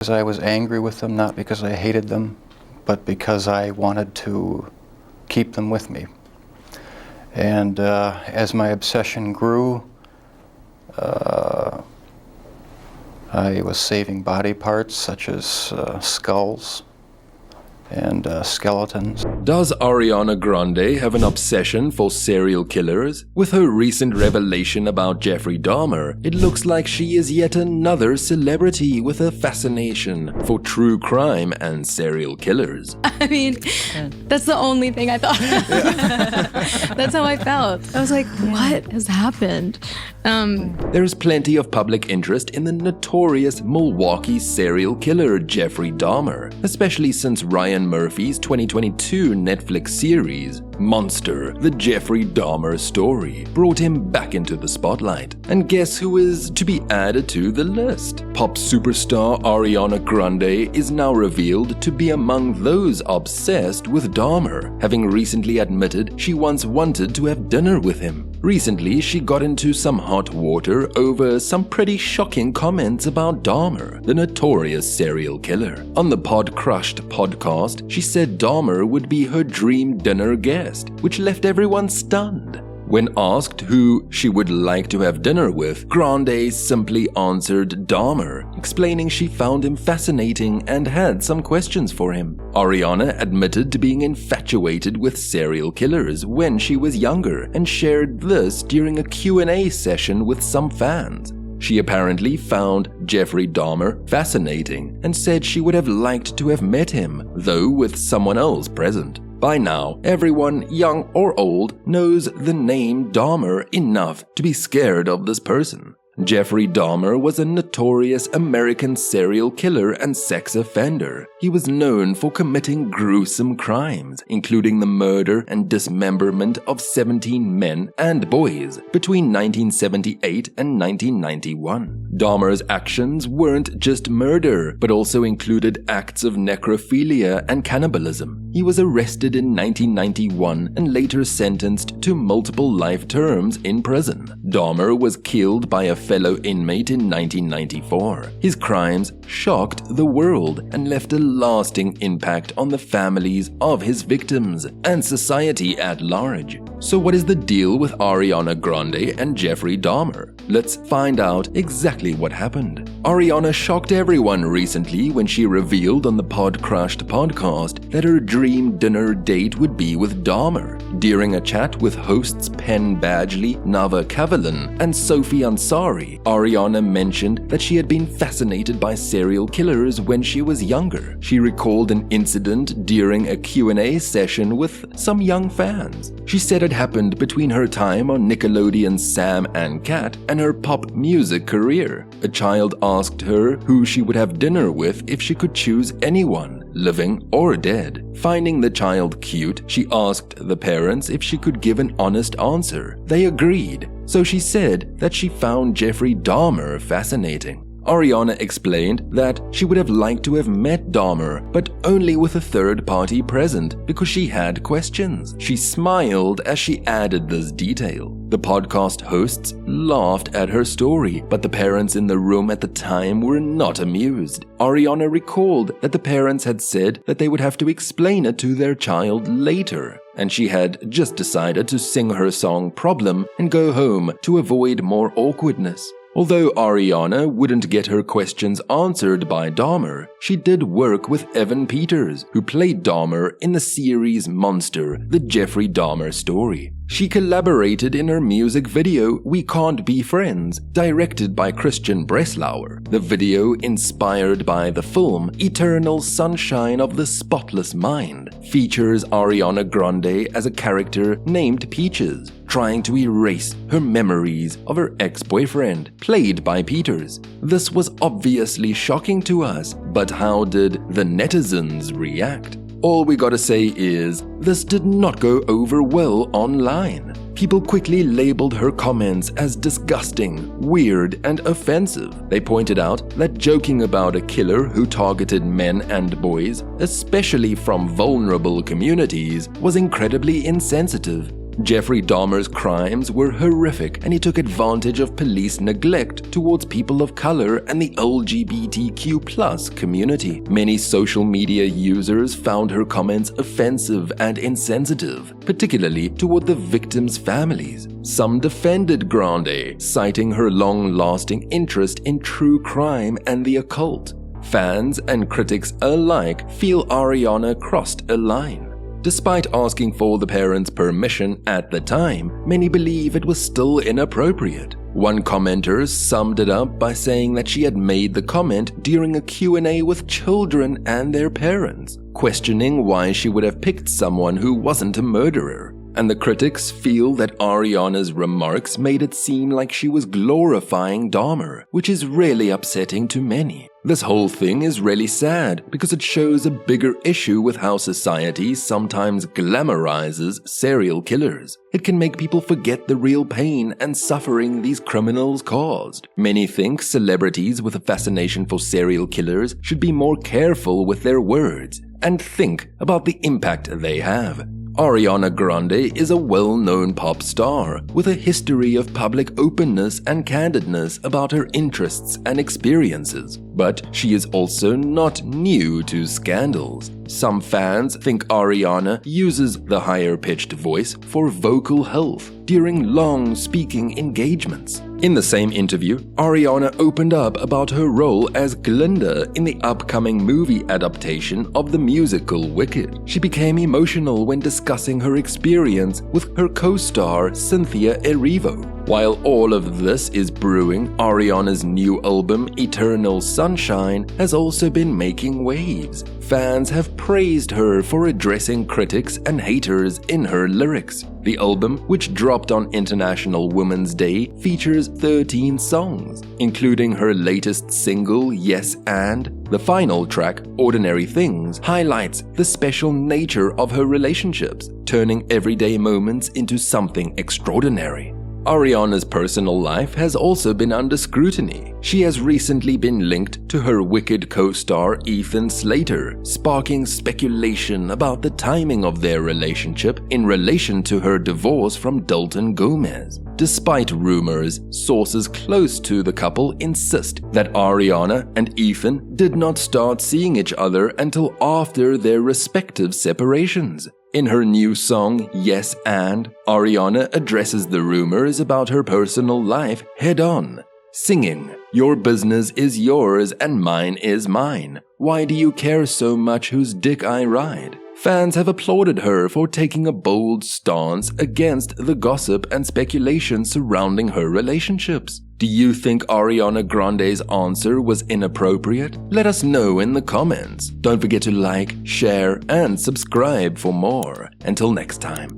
Because I was angry with them, not because I hated them, but because I wanted to keep them with me. And as my obsession grew, I was saving body parts such as skulls and skeletons. Does Ariana Grande have an obsession for serial killers? With her recent revelation about Jeffrey Dahmer, it looks like she is yet another celebrity with a fascination for true crime and serial killers. I mean, that's the only thing I thought. That's how I felt. I was like, what has happened? There is plenty of public interest in the notorious Milwaukee serial killer Jeffrey Dahmer, especially since Ryan Murphy's 2022 Netflix series, Monster, the Jeffrey Dahmer story, brought him back into the spotlight. And guess who is to be added to the list? Pop superstar Ariana Grande is now revealed to be among those obsessed with Dahmer, having recently admitted she once wanted to have dinner with him. Recently, she got into some hot water over some pretty shocking comments about Dahmer, the notorious serial killer. On the Pod Crushed podcast, she said Dahmer would be her dream dinner guest, which left everyone stunned. When asked who she would like to have dinner with, Grande simply answered Dahmer, explaining she found him fascinating and had some questions for him. Ariana admitted to being infatuated with serial killers when she was younger and shared this during a Q&A session with some fans. She apparently found Jeffrey Dahmer fascinating and said she would have liked to have met him, though with someone else present. By now, everyone, young or old, knows the name Dahmer enough to be scared of this person. Jeffrey Dahmer was a notorious American serial killer and sex offender. He was known for committing gruesome crimes, including the murder and dismemberment of 17 men and boys between 1978 and 1991. Dahmer's actions weren't just murder, but also included acts of necrophilia and cannibalism. He was arrested in 1991 and later sentenced to multiple life terms in prison. Dahmer was killed by a fellow inmate in 1994. His crimes shocked the world and left a lasting impact on the families of his victims and society at large. So what is the deal with Ariana Grande and Jeffrey Dahmer? Let's find out exactly what happened. Ariana shocked everyone recently when she revealed on the Pod Crushed podcast that her dream dinner date would be with Dahmer. During a chat with hosts Penn Badgley, Nava Kavalin, and Sophie Ansari, Ariana mentioned that she had been fascinated by serial killers when she was younger. She recalled an incident during a Q&A session with some young fans. She said it happened between her time on Nickelodeon's Sam and Cat and her pop music career. A child asked her who she would have dinner with if she could choose anyone, living or dead. Finding the child cute, she asked the parents if she could give an honest answer. They agreed, so she said that she found Jeffrey Dahmer fascinating. Ariana explained that she would have liked to have met Dahmer, but only with a third party present because she had questions. She smiled as she added this detail. The podcast hosts laughed at her story, but the parents in the room at the time were not amused. Ariana recalled that the parents had said that they would have to explain it to their child later, and she had just decided to sing her song Problem and go home to avoid more awkwardness. Although Ariana wouldn't get her questions answered by Dahmer, she did work with Evan Peters, who played Dahmer in the series Monster, the Jeffrey Dahmer story. She collaborated in her music video We Can't Be Friends, directed by Christian Breslauer. The video, inspired by the film Eternal Sunshine of the Spotless Mind, features Ariana Grande as a character named Peaches, trying to erase her memories of her ex-boyfriend, played by Peters. This was obviously shocking to us, but how did the netizens react? All we gotta say is, this did not go over well online. People quickly labeled her comments as disgusting, weird, and offensive. They pointed out that joking about a killer who targeted men and boys, especially from vulnerable communities, was incredibly insensitive. Jeffrey Dahmer's crimes were horrific, and he took advantage of police neglect towards people of color and the LGBTQ+ community. Many social media users found her comments offensive and insensitive, particularly toward the victims' families. Some defended Grande, citing her long-lasting interest in true crime and the occult. Fans and critics alike feel Ariana crossed a line. Despite asking for the parents' permission at the time, many believe it was still inappropriate. One commenter summed it up by saying that she had made the comment during a Q&A with children and their parents, questioning why she would have picked someone who wasn't a murderer. And the critics feel that Ariana's remarks made it seem like she was glorifying Dahmer, which is really upsetting to many. This whole thing is really sad because it shows a bigger issue with how society sometimes glamorizes serial killers. It can make people forget the real pain and suffering these criminals caused. Many think celebrities with a fascination for serial killers should be more careful with their words and think about the impact they have. Ariana Grande is a well-known pop star with a history of public openness and candidness about her interests and experiences. But she is also not new to scandals. Some fans think Ariana uses the higher-pitched voice for vocal health during long speaking engagements. In the same interview, Ariana opened up about her role as Glinda in the upcoming movie adaptation of the musical Wicked. She became emotional when discussing her experience with her co-star Cynthia Erivo. While all of this is brewing, Ariana's new album, Eternal Sunshine, has also been making waves. Fans have praised her for addressing critics and haters in her lyrics. The album, which dropped on International Women's Day, features 13 songs, including her latest single, Yes and. The final track, Ordinary Things, highlights the special nature of her relationships, turning everyday moments into something extraordinary. Ariana's personal life has also been under scrutiny. She has recently been linked to her Wicked co-star Ethan Slater, sparking speculation about the timing of their relationship in relation to her divorce from Dalton Gomez. Despite rumors, sources close to the couple insist that Ariana and Ethan did not start seeing each other until after their respective separations. In her new song, Yes and, Ariana addresses the rumors about her personal life head-on, singing, "Your business is yours and mine is mine. Why do you care so much whose dick I ride?" Fans have applauded her for taking a bold stance against the gossip and speculation surrounding her relationships. Do you think Ariana Grande's answer was inappropriate? Let us know in the comments. Don't forget to like, share, and subscribe for more. Until next time.